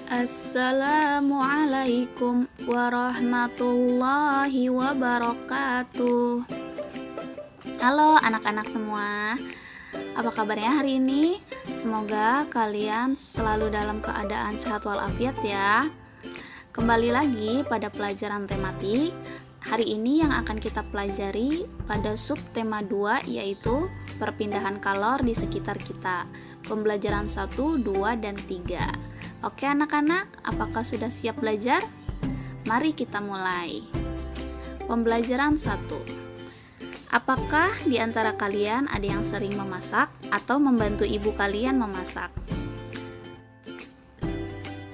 Assalamualaikum warahmatullahi wabarakatuh. Halo anak-anak semua, apa kabarnya hari ini? Semoga kalian selalu dalam keadaan sehat walafiat ya. Kembali lagi pada pelajaran tematik. Hari ini yang akan kita pelajari pada subtema 2 yaitu perpindahan kalor di sekitar kita. Pembelajaran 1, 2, dan 3. Oke anak-anak, apakah sudah siap belajar? Mari kita mulai. Pembelajaran 1. Apakah di antara kalian ada yang sering memasak atau membantu ibu kalian memasak?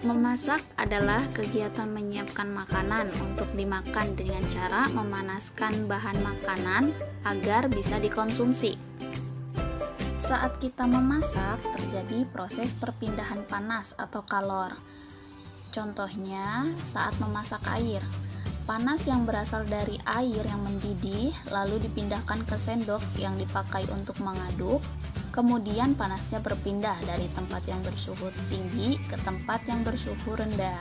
Memasak adalah kegiatan menyiapkan makanan untuk dimakan dengan cara memanaskan bahan makanan agar bisa dikonsumsi. Saat kita memasak, terjadi proses perpindahan panas atau kalor. Contohnya, saat memasak air, panas yang berasal dari air yang mendidih lalu dipindahkan ke sendok yang dipakai untuk mengaduk. Kemudian panasnya berpindah dari tempat yang bersuhu tinggi ke tempat yang bersuhu rendah.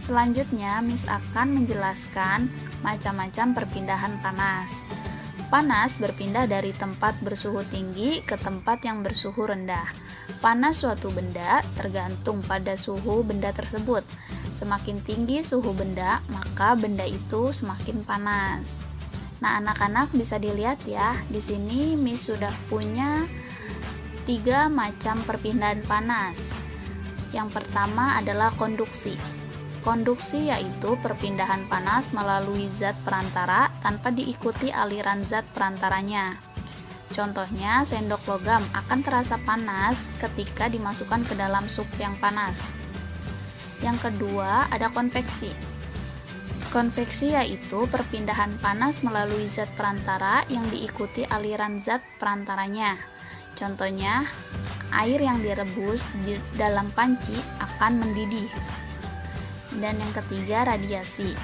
Selanjutnya, Miss akan menjelaskan macam-macam perpindahan panas. Panas berpindah dari tempat bersuhu tinggi ke tempat yang bersuhu rendah. Panas suatu benda tergantung pada suhu benda tersebut. Semakin tinggi suhu benda, maka benda itu semakin panas. Nah, anak-anak bisa dilihat ya, di sini Miss sudah punya 3 macam perpindahan panas. Yang pertama adalah konduksi. Konduksi yaitu perpindahan panas melalui zat perantara tanpa diikuti aliran zat perantaranya. Contohnya, sendok logam akan terasa panas ketika dimasukkan ke dalam sup yang panas. Yang kedua, ada konveksi. Konveksi yaitu perpindahan panas melalui zat perantara yang diikuti aliran zat perantaranya. Contohnya, air yang direbus di dalam panci akan mendidih. Dan yang ketiga, radiasi.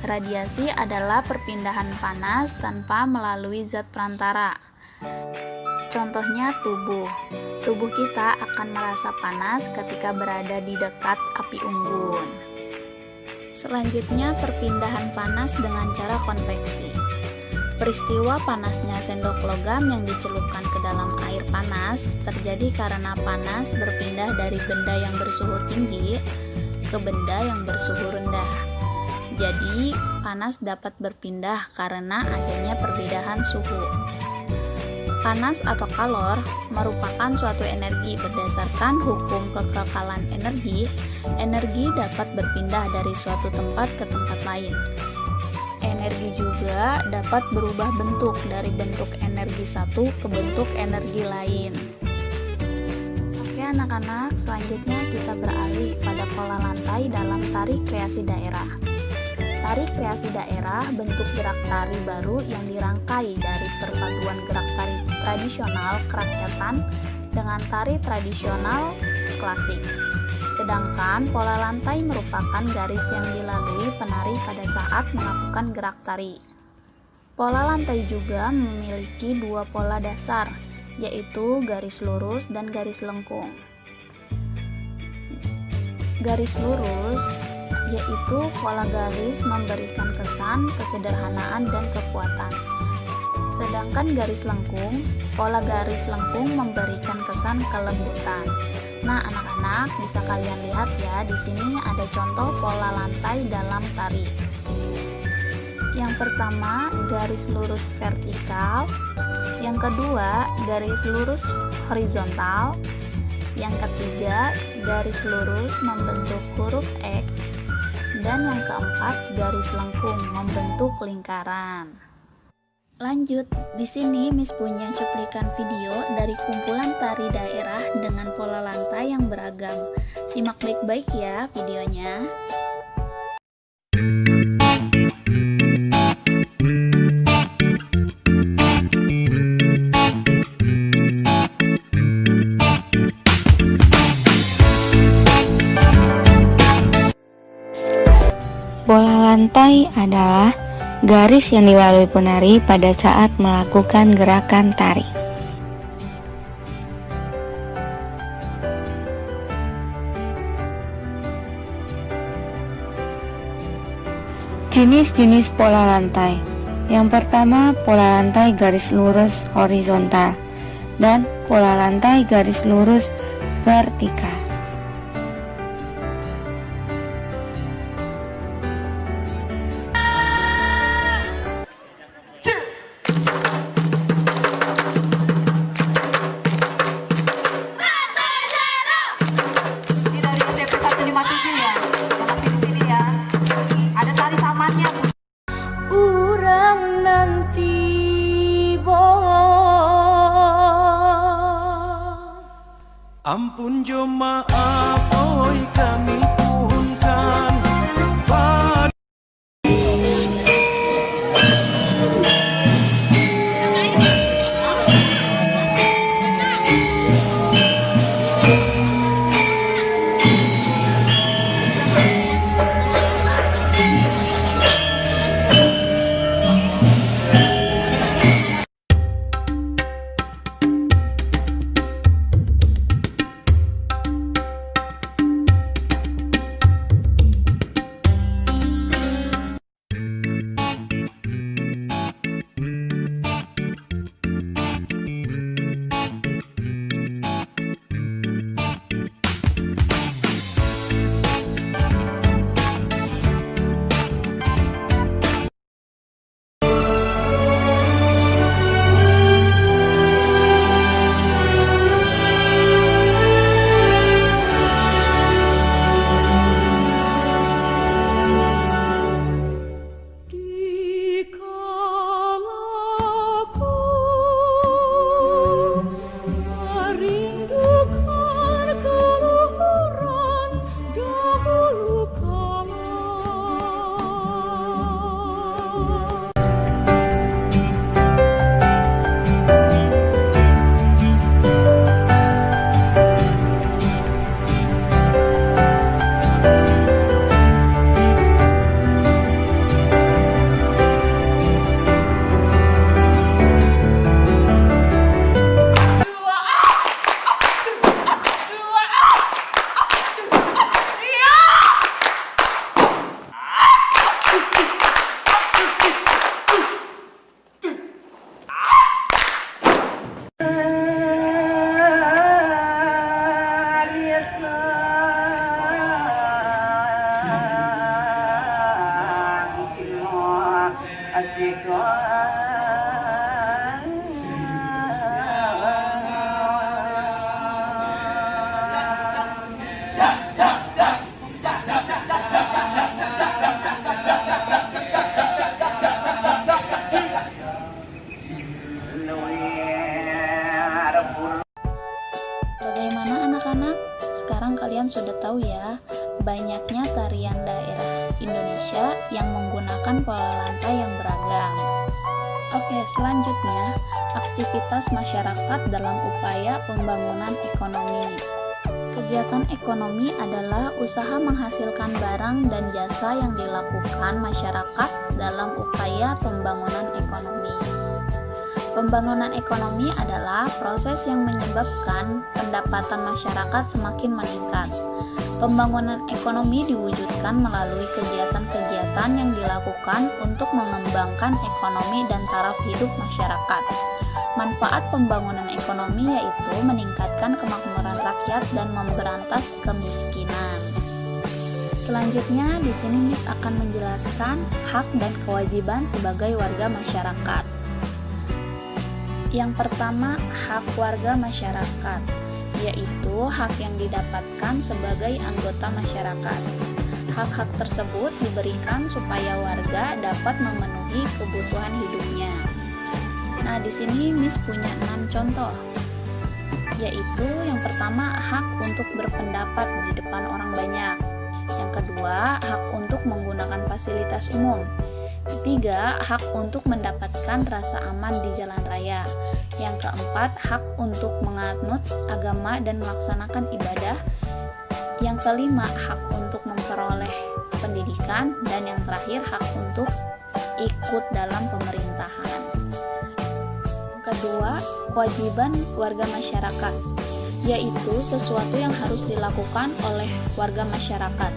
Radiasi adalah perpindahan panas tanpa melalui zat perantara. Contohnya tubuh. Tubuh kita akan merasa panas ketika berada di dekat api unggun. Selanjutnya, perpindahan panas dengan cara konveksi. Peristiwa panasnya sendok logam yang dicelupkan ke dalam air panas terjadi karena panas berpindah dari benda yang bersuhu tinggi ke benda yang bersuhu rendah. Jadi, panas dapat berpindah karena adanya perbedaan suhu. Panas atau kalor merupakan suatu energi. Berdasarkan hukum kekekalan energi, energi dapat berpindah dari suatu tempat ke tempat lain. Energi juga dapat berubah bentuk dari bentuk energi satu ke bentuk energi lain. Oke anak-anak, selanjutnya kita beralih pada pola lantai dalam tari kreasi daerah. Tari kreasi daerah bentuk gerak tari baru yang dirangkai dari perpaduan gerak tari tradisional kerakyatan dengan tari tradisional klasik. Sedangkan pola lantai merupakan garis yang dilalui penari pada saat melakukan gerak tari. Pola lantai juga memiliki 2 pola dasar, yaitu garis lurus dan garis lengkung. Garis lurus yaitu pola garis memberikan kesan kesederhanaan dan kekuatan. Sedangkan garis lengkung, pola garis lengkung memberikan kesan kelembutan. Nah, anak-anak bisa kalian lihat ya, di sini ada contoh pola lantai dalam tari. Yang pertama, garis lurus vertikal. Yang kedua, garis lurus horizontal. Yang ketiga, garis lurus membentuk huruf X. Dan yang keempat, garis lengkung membentuk lingkaran. Lanjut, di sini Miss punya cuplikan video dari kumpulan tari daerah dengan pola lantai yang beragam. Simak baik-baik ya videonya. Pola lantai adalah garis yang dilalui penari pada saat melakukan gerakan tari. Jenis-jenis pola lantai. Yang pertama, pola lantai garis lurus horizontal dan pola lantai garis lurus vertikal. Ampun jo maaf oi kami punkan pada Bagaimana anak-anak? Sekarang kalian sudah tahu ya, banyaknya tarian daerah Indonesia yang menggunakan pola lantai yang beragam. Oke, selanjutnya, aktivitas masyarakat dalam upaya pembangunan ekonomi. Kegiatan ekonomi adalah usaha menghasilkan barang dan jasa yang dilakukan masyarakat dalam upaya pembangunan ekonomi. Pembangunan ekonomi adalah proses yang menyebabkan pendapatan masyarakat semakin meningkat. Pembangunan ekonomi diwujudkan melalui kegiatan-kegiatan yang dilakukan untuk mengembangkan ekonomi dan taraf hidup masyarakat. Manfaat pembangunan ekonomi yaitu meningkatkan kemakmuran rakyat dan memberantas kemiskinan. Selanjutnya, di sini Miss akan menjelaskan hak dan kewajiban sebagai warga masyarakat. Yang pertama, hak warga masyarakat, yaitu hak yang didapatkan sebagai anggota masyarakat. Hak-hak tersebut diberikan supaya warga dapat memenuhi kebutuhan hidupnya. Nah, di sini Miss punya 6 contoh, yaitu yang pertama, hak untuk berpendapat di depan orang banyak. Yang kedua, hak untuk menggunakan fasilitas umum. Ketiga, hak untuk mendapatkan rasa aman di jalan raya. Yang keempat, hak untuk menganut agama dan melaksanakan ibadah. Yang kelima, hak untuk memperoleh pendidikan. Dan yang terakhir, hak untuk ikut dalam pemerintahan. Yang kedua, kewajiban warga masyarakat, yaitu sesuatu yang harus dilakukan oleh warga masyarakat.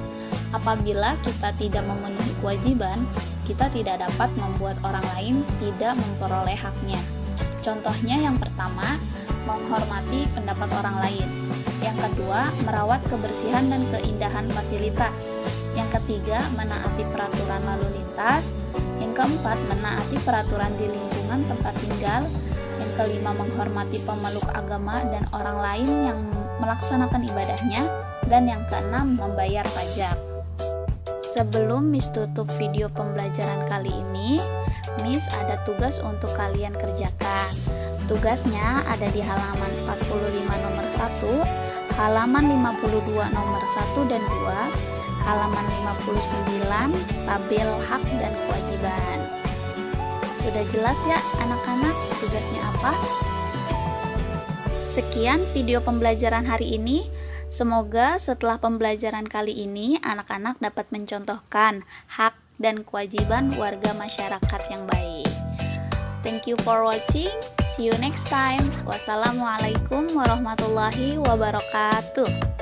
Apabila kita tidak memenuhi kewajiban, kita tidak dapat membuat orang lain tidak memperoleh haknya. Contohnya yang pertama, menghormati pendapat orang lain. Yang kedua, merawat kebersihan dan keindahan fasilitas. Yang ketiga, menaati peraturan lalu lintas. Yang keempat, menaati peraturan di lingkungan tempat tinggal. Yang kelima, menghormati pemeluk agama dan orang lain yang melaksanakan ibadahnya. Dan yang keenam, membayar pajak. Sebelum Miss tutup video pembelajaran kali ini, Miss ada tugas untuk kalian kerjakan. Tugasnya ada di halaman 45 nomor 1, halaman 52 nomor 1 dan 2, halaman 59, tabel hak dan kewajiban. Sudah jelas ya anak-anak tugasnya apa? Sekian video pembelajaran hari ini. Semoga setelah pembelajaran kali ini anak-anak dapat mencontohkan hak dan kewajiban warga masyarakat yang baik. Thank you for watching. See you next time. Wassalamualaikum warahmatullahi wabarakatuh.